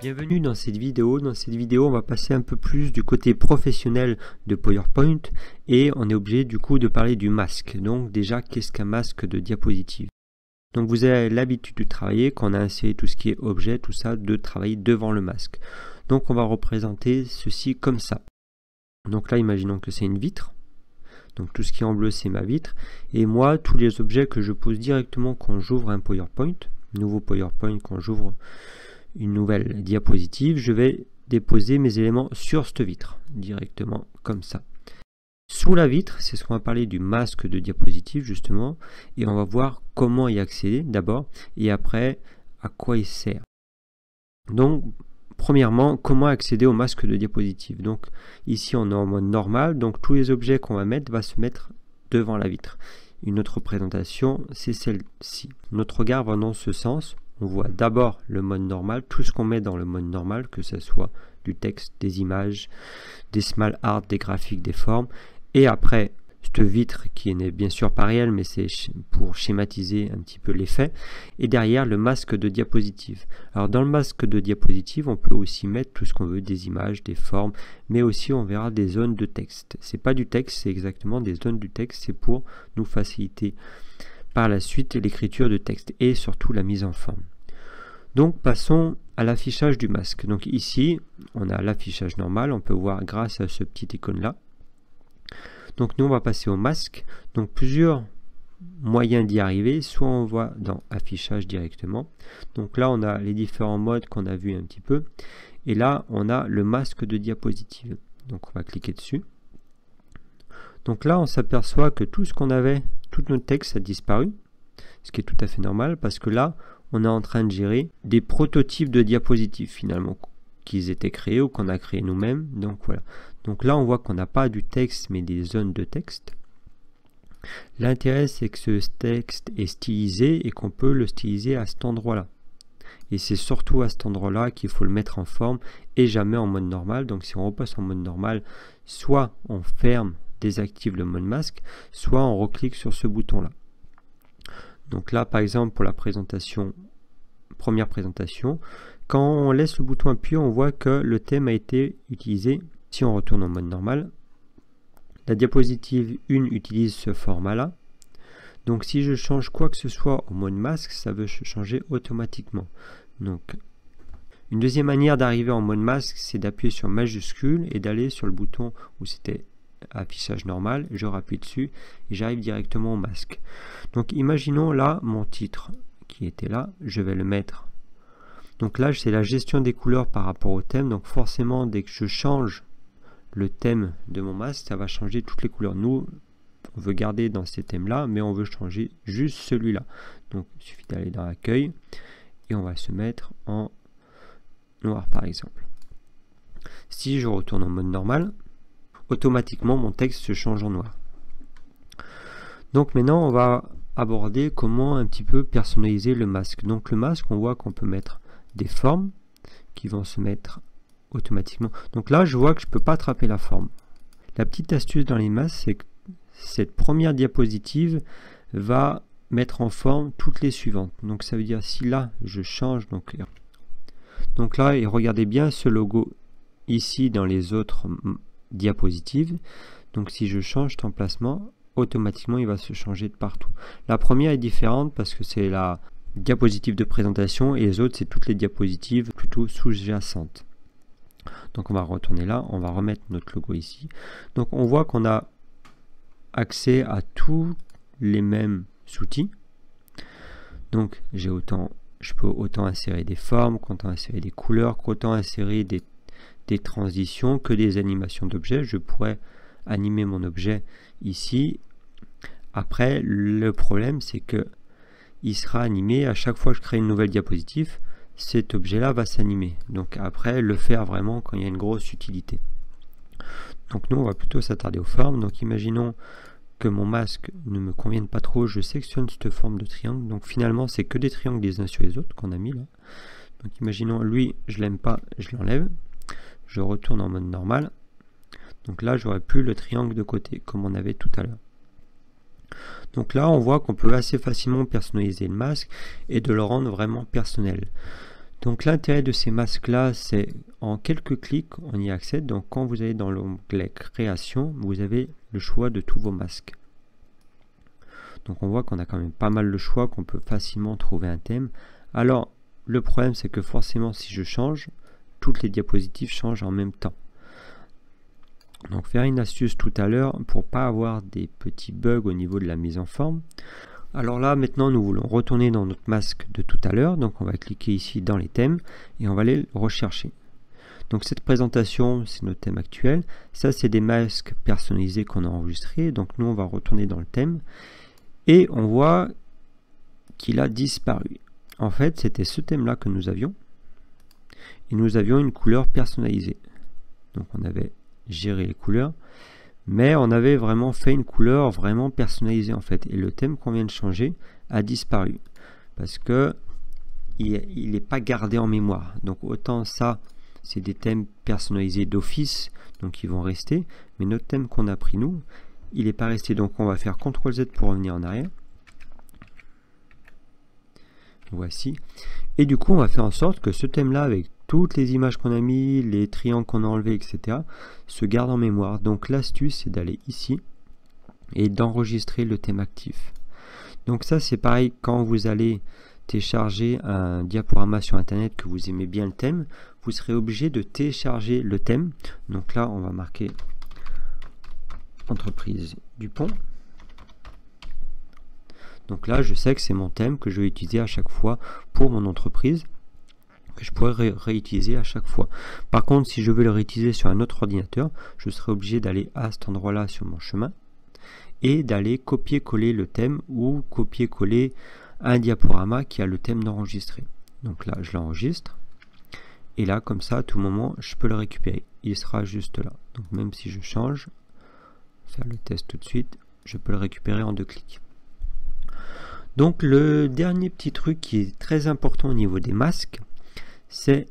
Bienvenue dans cette vidéo. Dans cette vidéo, on va passer un peu plus du côté professionnel de PowerPoint et on est obligé du coup de parler du masque. Donc déjà, qu'est-ce qu'un masque de diapositive? Donc vous avez l'habitude de travailler, quand on a inséré tout ce qui est objet, tout ça, de travailler devant le masque. Donc on va représenter ceci comme ça. Donc là, imaginons que c'est une vitre. Donc tout ce qui est en bleu, c'est ma vitre. Et moi, tous les objets que je pose directement quand j'ouvre un PowerPoint, nouveau PowerPoint, quand j'ouvre une nouvelle diapositive, je vais déposer mes éléments sur cette vitre, directement comme ça. Sous la vitre, c'est ce qu'on va parler du masque de diapositive justement, et on va voir comment y accéder d'abord, et après à quoi il sert. Donc, premièrement, comment accéder au masque de diapositive. Donc ici on est en mode normal, donc tous les objets qu'on va mettre vont se mettre devant la vitre. Une autre représentation, c'est celle-ci. Notre regard va dans ce sens. On voit d'abord le mode normal, tout ce qu'on met dans le mode normal, que ce soit du texte, des images, des small art, des graphiques, des formes. Et après, cette vitre qui n'est bien sûr pas réelle, mais c'est pour schématiser un petit peu l'effet. Et derrière, le masque de diapositive. Alors dans le masque de diapositive, on peut aussi mettre tout ce qu'on veut, des images, des formes, mais aussi on verra des zones de texte. C'est pas du texte, c'est exactement des zones du texte, c'est pour nous faciliter par la suite l'écriture de texte et surtout la mise en forme. Donc passons à l'affichage du masque. Donc ici, on a l'affichage normal, on peut voir grâce à ce petit icône là. Donc nous on va passer au masque. Donc plusieurs moyens d'y arriver, soit on voit dans affichage directement. Donc là on a les différents modes qu'on a vu un petit peu. Et là on a le masque de diapositive. Donc on va cliquer dessus. Donc là on s'aperçoit que tout ce qu'on avait, tout notre texte a disparu. Ce qui est tout à fait normal parce que là on est en train de gérer des prototypes de diapositives finalement qu'ils étaient créés ou qu'on a créé nous-mêmes. Donc voilà. Donc là on voit qu'on n'a pas du texte mais des zones de texte. L'intérêt c'est que ce texte est stylisé et qu'on peut le styliser à cet endroit-là. Et c'est surtout à cet endroit-là qu'il faut le mettre en forme et jamais en mode normal. Donc si on repasse en mode normal, soit on ferme, désactive le mode masque, soit on reclique sur ce bouton-là. Donc là par exemple pour la présentation, première présentation, quand on laisse le bouton appuyé, on voit que le thème a été utilisé. Si on retourne en mode normal, la diapositive 1 utilise ce format-là. Donc si je change quoi que ce soit au mode masque, ça veut changer automatiquement. Donc une deuxième manière d'arriver en mode masque, c'est d'appuyer sur majuscule et d'aller sur le bouton où c'était affichage normal, je rappuie dessus et j'arrive directement au masque. Donc imaginons là mon titre qui était là, je vais le mettre. Donc là c'est la gestion des couleurs par rapport au thème, donc forcément dès que je change le thème de mon masque, ça va changer toutes les couleurs. Nous on veut garder dans ces thèmes là, mais on veut changer juste celui-là. Donc il suffit d'aller dans l'accueil et on va se mettre en noir par exemple. Si je retourne en mode normal, automatiquement mon texte se change en noir. Donc maintenant on va aborder comment un petit peu personnaliser le masque. Donc le masque, on voit qu'on peut mettre des formes qui vont se mettre automatiquement. Donc là je vois que je peux pas attraper la forme. La petite astuce dans les masques, c'est que cette première diapositive va mettre en forme toutes les suivantes. Donc ça veut dire si là je change, donc là et regardez bien ce logo ici dans les autres diapositive. Donc si je change cet emplacement, automatiquement il va se changer de partout. La première est différente parce que c'est la diapositive de présentation et les autres c'est toutes les diapositives plutôt sous-jacentes. Donc on va retourner là, on va remettre notre logo ici. Donc on voit qu'on a accès à tous les mêmes outils. Donc je peux autant insérer des formes, qu'autant insérer des couleurs, qu'autant insérer des transitions, que des animations d'objets. Je pourrais animer mon objet ici. Après, le problème, c'est que il sera animé à chaque fois que je crée une nouvelle diapositive. Cet objet-là va s'animer. Donc après, le faire vraiment quand il y a une grosse utilité. Donc nous, on va plutôt s'attarder aux formes. Donc imaginons que mon masque ne me convienne pas trop. Je sélectionne cette forme de triangle. Donc finalement, c'est que des triangles les uns sur les autres qu'on a mis là. Donc imaginons, lui, je l'aime pas, je l'enlève. Je retourne en mode normal. Donc là, j'aurais plus le triangle de côté, comme on avait tout à l'heure. Donc là, on voit qu'on peut assez facilement personnaliser le masque et de le rendre vraiment personnel. Donc l'intérêt de ces masques là, c'est en quelques clics on y accède. Donc quand vous allez dans l'onglet création, vous avez le choix de tous vos masques. Donc on voit qu'on a quand même pas mal de choix, qu'on peut facilement trouver un thème. Alors le problème c'est que forcément si je change, toutes les diapositives changent en même temps. Donc faire une astuce tout à l'heure pour pas avoir des petits bugs au niveau de la mise en forme. Alors là maintenant nous voulons retourner dans notre masque de tout à l'heure, donc on va cliquer ici dans les thèmes et on va aller le rechercher. Donc cette présentation c'est notre thème actuel, ça c'est des masques personnalisés qu'on a enregistrés, donc nous on va retourner dans le thème et on voit qu'il a disparu. En fait c'était ce thème là que nous avions et nous avions une couleur personnalisée. Donc on avait géré les couleurs, mais on avait vraiment fait une couleur vraiment personnalisée en fait, et le thème qu'on vient de changer a disparu parce que il n'est pas gardé en mémoire. Donc autant ça c'est des thèmes personnalisés d'office, donc ils vont rester, mais notre thème qu'on a pris nous, il n'est pas resté. Donc on va faire CTRL Z pour revenir en arrière. Voici, et du coup on va faire en sorte que ce thème là avec toutes les images qu'on a mis, les triangles qu'on a enlevés, etc. se garde en mémoire. Donc l'astuce c'est d'aller ici et d'enregistrer le thème actif. Donc ça c'est pareil quand vous allez télécharger un diaporama sur internet, que vous aimez bien le thème, vous serez obligé de télécharger le thème. Donc là on va marquer entreprise Dupont. Donc là je sais que c'est mon thème que je vais utiliser à chaque fois pour mon entreprise, que je pourrais réutiliser à chaque fois. Par contre si je veux le réutiliser sur un autre ordinateur, je serai obligé d'aller à cet endroit là sur mon chemin et d'aller copier-coller le thème ou copier-coller un diaporama qui a le thème d'enregistrer. Donc là je l'enregistre et là comme ça à tout moment je peux le récupérer, il sera juste là. Donc même si je change, faire le test tout de suite, je peux le récupérer en 2 clics. Donc le dernier petit truc qui est très important au niveau des masques, c'est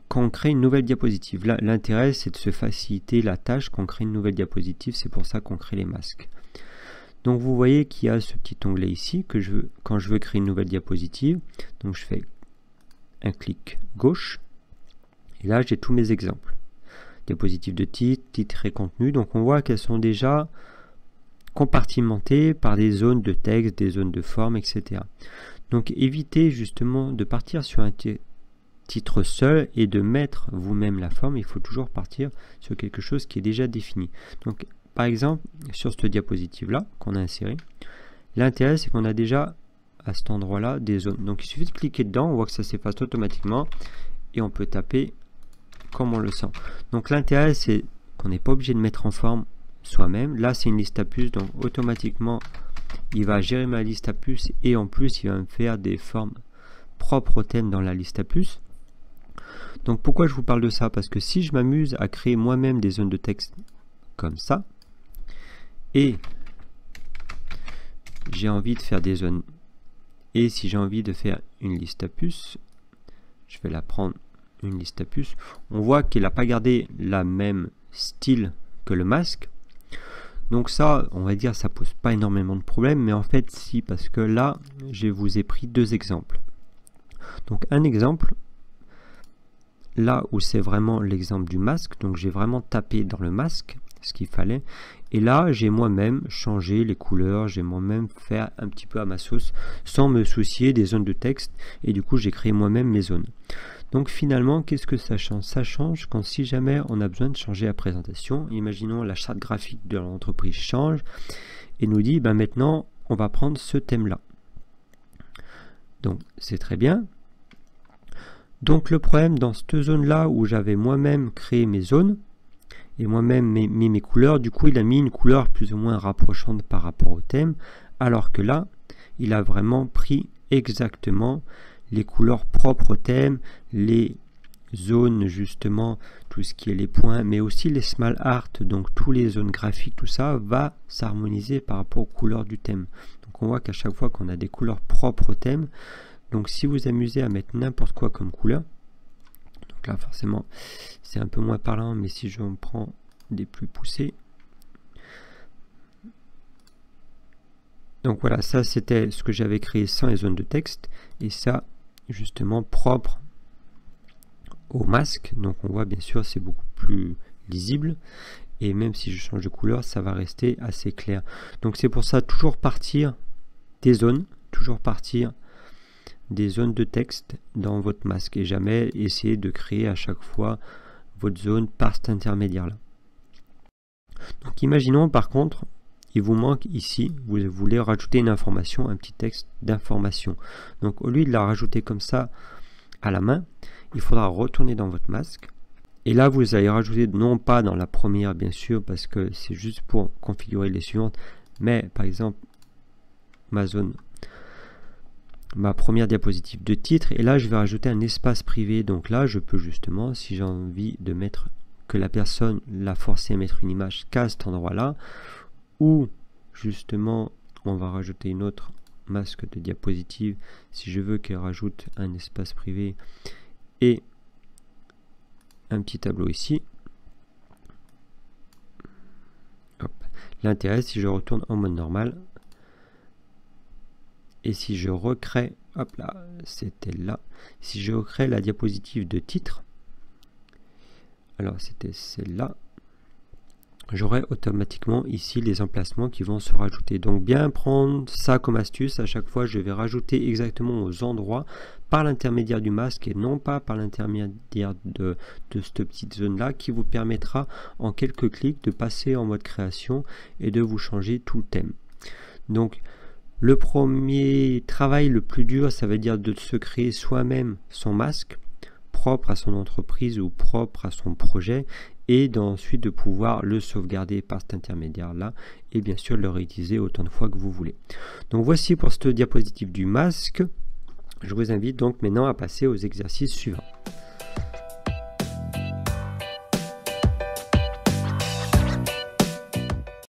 qu'on crée une nouvelle diapositive. Là l'intérêt c'est de se faciliter la tâche, qu'on crée une nouvelle diapositive, c'est pour ça qu'on crée les masques. Donc vous voyez qu'il y a ce petit onglet ici que je veux, quand je veux créer une nouvelle diapositive, donc je fais un clic gauche et là j'ai tous mes exemples. Diapositive de titre, titre et contenu, donc on voit qu'elles sont déjà compartimentées par des zones de texte, des zones de forme, etc. Donc évitez justement de partir sur un titre seul et de mettre vous-même la forme. Il faut toujours partir sur quelque chose qui est déjà défini. Donc par exemple sur cette diapositive là qu'on a insérée, l'intérêt c'est qu'on a déjà à cet endroit là des zones. Donc il suffit de cliquer dedans, on voit que ça s'efface automatiquement et on peut taper comme on le sent. Donc l'intérêt c'est qu'on n'est pas obligé de mettre en forme soi-même. Là c'est une liste à puces, donc automatiquement il va gérer ma liste à puces et en plus il va me faire des formes propres au thème dans la liste à puces. Donc pourquoi je vous parle de ça? Parce que si je m'amuse à créer moi-même des zones de texte comme ça et j'ai envie de faire des zones, et si j'ai envie de faire une liste à puces, je vais la prendre une liste à puces, on voit qu'elle n'a pas gardé la même style que le masque. Donc ça, on va dire, ça pose pas énormément de problèmes, mais en fait si, parce que là je vous ai pris 2 exemples. Donc un exemple là où c'est vraiment l'exemple du masque, donc j'ai vraiment tapé dans le masque ce qu'il fallait, et là j'ai moi-même changé les couleurs, j'ai moi-même fait un petit peu à ma sauce sans me soucier des zones de texte, et du coup j'ai créé moi-même mes zones. Donc finalement qu'est-ce que ça change? Ça change quand si jamais on a besoin de changer la présentation, imaginons la charte graphique de l'entreprise change et nous dit ben maintenant on va prendre ce thème là. Donc c'est très bien. Donc le problème dans cette zone là où j'avais moi-même créé mes zones et moi-même mis mes couleurs, du coup il a mis une couleur plus ou moins rapprochante par rapport au thème, alors que là il a vraiment pris exactement les couleurs propres au thème, les zones justement, tout ce qui est les points, mais aussi les small art, donc tous les zones graphiques, tout ça va s'harmoniser par rapport aux couleurs du thème. Donc on voit qu'à chaque fois qu'on a des couleurs propres au thème, donc si vous amusez à mettre n'importe quoi comme couleur, donc là forcément c'est un peu moins parlant, mais si je prends des plus poussés, donc voilà, ça c'était ce que j'avais créé sans les zones de texte, et ça justement propre au masque. Donc on voit bien sûr c'est beaucoup plus lisible, et même si je change de couleur ça va rester assez clair. Donc c'est pour ça toujours partir des zones, des zones de texte dans votre masque, et jamais essayer de créer à chaque fois votre zone par cet intermédiaire là. Donc imaginons par contre il vous manque ici, vous voulez rajouter une information, un petit texte d'information. Donc au lieu de la rajouter comme ça à la main, il faudra retourner dans votre masque, et là vous allez rajouter, non pas dans la première bien sûr parce que c'est juste pour configurer les suivantes, mais par exemple ma première diapositive de titre, et là je vais rajouter un espace privé. Donc là je peux justement, si j'ai envie de mettre que la personne l'a forcé à mettre une image qu'à cet endroit là, ou justement on va rajouter une autre masque de diapositive si je veux qu'elle rajoute un espace privé et un petit tableau ici. L'intérêt, si je retourne en mode normal et si je recrée, hop là, c'était là, si je recrée la diapositive de titre, alors c'était celle-là, j'aurai automatiquement ici les emplacements qui vont se rajouter. Donc bien prendre ça comme astuce, à chaque fois je vais rajouter exactement aux endroits par l'intermédiaire du masque et non pas par l'intermédiaire de cette petite zone là, qui vous permettra en quelques clics de passer en mode création et de vous changer tout le thème. Donc le premier travail le plus dur, ça veut dire de se créer soi-même son masque propre à son entreprise ou propre à son projet, et ensuite de pouvoir le sauvegarder par cet intermédiaire là, et bien sûr le réutiliser autant de fois que vous voulez. Donc voici pour cette diapositive du masque. Je vous invite donc maintenant à passer aux exercices suivants.